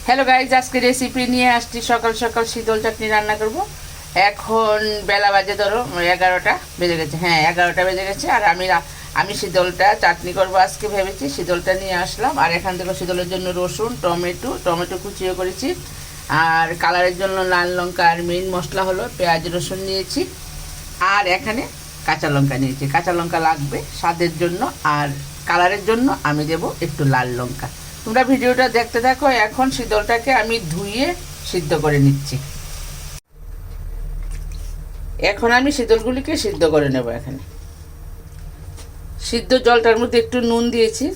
Hello guys, আজকে recipe নিয়ে আসছি। সকাল সকাল শীতল চাটনি রান্না করব। এখন বেলা বাজে ধরো 11টা বেজে গেছে। হ্যাঁ, 11টা বেজে গেছে। আর আমি শীতলটা চাটনি করব আজকে ভেবেছি। শীতলটা নিয়ে আসলাম। আর এখান থেকে শীতলের জন্য রসুন, টমেটো কুচিয়ে করেছি। আর কালারের জন্য লাল লঙ্কা আর মেইন মশলা হলো পেঁয়াজ রসুন নিয়েছি। আর এখানে কাঁচা লঙ্কা নিয়েছি। কাঁচা লঙ্কা লাগবে স্বাদের জন্য, আর কালারের জন্য আমি দেব একটু লাল লঙ্কা। তোমরা ভিডিওটা দেখতে থাকো। এখন শীতলটাকে আমি ধুয়ে সিদ্ধ করে নিচ্ছি। এখন আমি শীতলগুলিকে সিদ্ধ করে নেব। এখানে সিদ্ধ জলটার মধ্যে একটু নুন দিয়েছি।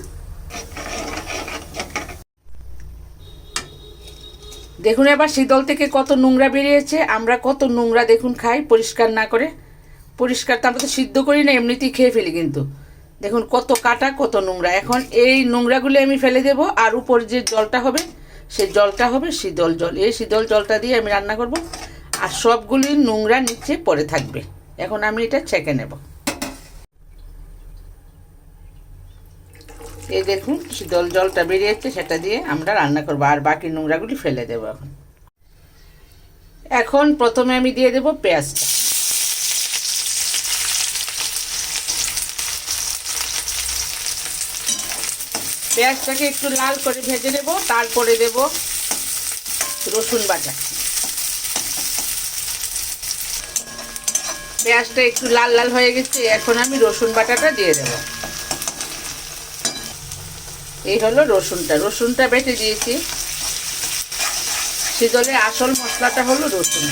দেখুন এবার শীতল থেকে কত নোংরা বেরিয়েছে। আমরা কত নোংরা দেখুন খাই পরিষ্কার না করে। পরিষ্কার তো আমরা তো সিদ্ধ করি না, এমনিতেই খেয়ে ফেলি। কিন্তু দেখুন কত কাটা, কত নোংরা। এখন এই নোংরাগুলি আমি ফেলে দেব। আর উপর যে জলটা হবে সেই জলটা হবে শীতল জল। এই শীতল জলটা দিয়ে আমি রান্না করব। আর সবগুলি নোংরা নিচে পড়ে থাকবে। এখন আমি এটা ছেঁকে নেব। এই দেখুন শীতল জলটা বেরিয়েছে, সেটা দিয়ে আমরা রান্না করব। আর বাকি নোংরাগুলি ফেলে দেব। এখন প্রথমে আমি দিয়ে দেব পেঁয়াজটা। পেঁয়াজটাকে একটু লাল করে ভেজে নেব। তারপরে দেব রসুন বাটা। পেঁয়াজটা একটু লাল লাল হয়ে গেছে। এখন আমি রসুন বাটাটা দিয়ে দেব। এই হলো রসুনটা বেটে দিয়েছি। শীতলের আসল মশলাটা হলো রসুন।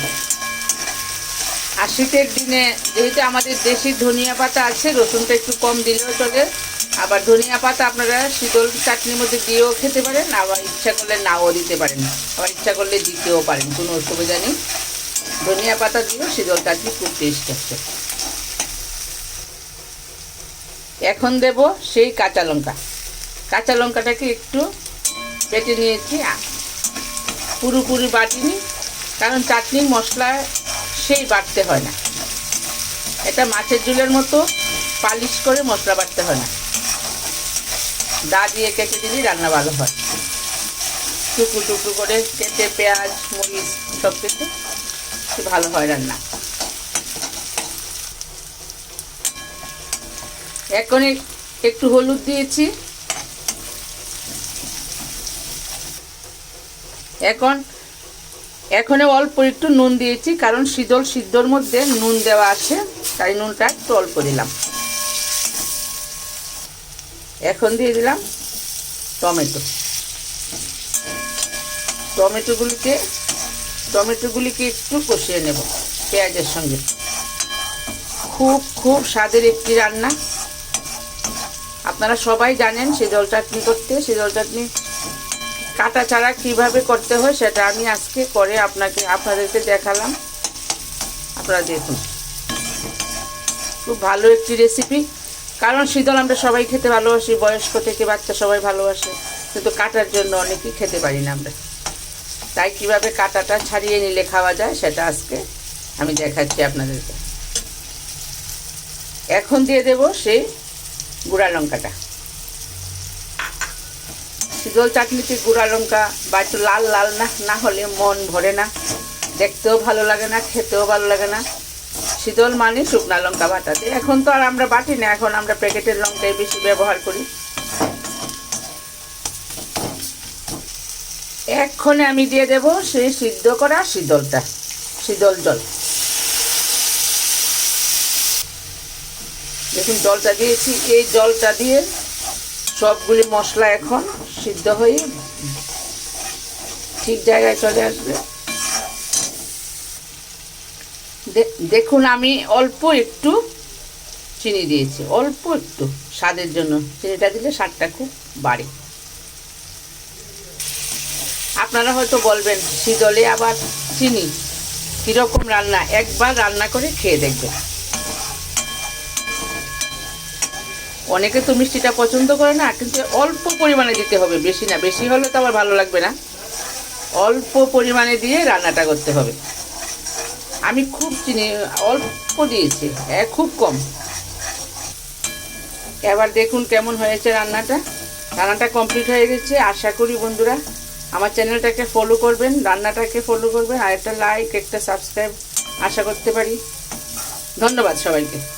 আর শীতের দিনে যেহেতু আমাদের দেশি ধনিয়া পাতা আছে, রসুনটা একটু কম দিলেও চলে। আবার ধনিয়া পাতা আপনারা শীতল চাটনির মধ্যে দিয়েও খেতে পারেন, আবার ইচ্ছা করলে নাও দিতে পারেন, আবার ইচ্ছা করলে দিতেও পারেন, কোনো অসুবিধা নেই। ধনিয়া পাতা দিয়েও শীতল চাটনি খুব টেস্ট আছে। এখন দেব সেই কাঁচা লঙ্কাটাকে একটু বেটে নিয়েছি। পুরোপুরি বাটিনি, কারণ চাটনির মশলা সেই বাটতে হয় না। এটা মাছের ঝোলের মতো পালিশ করে মশলা বাটতে হয় না। দা দিয়ে কেটে দিলেই রান্না ভালো হয়। টুকরো টুকরো করে কেটে পেঁয়াজ মরিচ সব কেটে ভালো হয় রান্না। এখন একটু হলুদ দিয়েছি। এখন অল্প একটু নুন দিয়েছি, কারণ শীতল সিদ্ধর মধ্যে নুন দেওয়া আছে, তাই নুনটা একটু অল্প দিলাম। এখন দিয়ে দিলাম টমেটোগুলিকে একটু কষিয়ে নেব পেঁয়াজের সঙ্গে। খুব স্বাদের একটি রান্না। আপনারা সবাই জানেন শীতল চাটনি করতে। শীতল চাটনি কাটা ছাড়া কিভাবে করতে হয় সেটা আমি আজকে করে আপনাদেরকে দেখালাম। আপনারা দেখুন, খুব ভালো একটি রেসিপি। কারণ শীতল আমরা সবাই খেতে ভালোবাসি, বয়স্ক থেকে বাচ্চা সবাই ভালোবাসে, কিন্তু কাটার জন্য অনেকেই খেতে পারি না আমরা। তাই কিভাবে কাটাটা ছাড়িয়ে নিলে খাওয়া যায় সেটা আজকে আমি দেখাচ্ছি আপনাদেরকে। এখন দিয়ে দেব সেই গুঁড়া লঙ্কাটা। শীতল চাটনিতে গুঁড়া লঙ্কা বা একটু লাল লাল না হলে মন ভরে না, দেখতেও ভালো লাগে না, খেতেও ভালো লাগে না। শীতল মানে শুকনা লঙ্কা বাটাতে। এখন তো আর আমরা বাটি না, এখন আমরা প্যাকেটের লঙ্কাই বেশি ব্যবহার করি। এক্ষণে আমি দিয়ে দেব সেই সিদ্ধ করা শীতল জল। দেখুন জলটা দিয়েছি। এই জলটা দিয়ে সবগুলি মশলা এখন সিদ্ধ হয়ে ঠিক জায়গায় চলে আসবে। দেখুন আমি অল্প একটু চিনি দিয়েছি, অল্প একটু স্বাদের জন্য। চিনিটা দিলে স্বাদটা খুব বাড়ে। আপনারা হয়তো বলবেন শীতলে আবার চিনি কীরকম রান্না, একবার রান্না করে খেয়ে দেখবেন। অনেকে তো মিষ্টিটা পছন্দ করে না, কিন্তু অল্প পরিমাণে দিতে হবে, বেশি না। বেশি হলে তো আবার ভালো লাগবে না। অল্প পরিমাণে দিয়ে রান্নাটা করতে হবে। আমি খুব চিনি অল্প দিয়েছি, খুব কম। এবার দেখুন কেমন হয়েছে রান্নাটা। রান্নাটা কমপ্লিট হয়ে গেছে। আশা করি বন্ধুরা আমার চ্যানেলটাকে ফলো করবেন, রান্নাটাকে ফলো করবেন, আর একটা লাইক একটা সাবস্ক্রাইব আশা করতে পারি। ধন্যবাদ সবাইকে।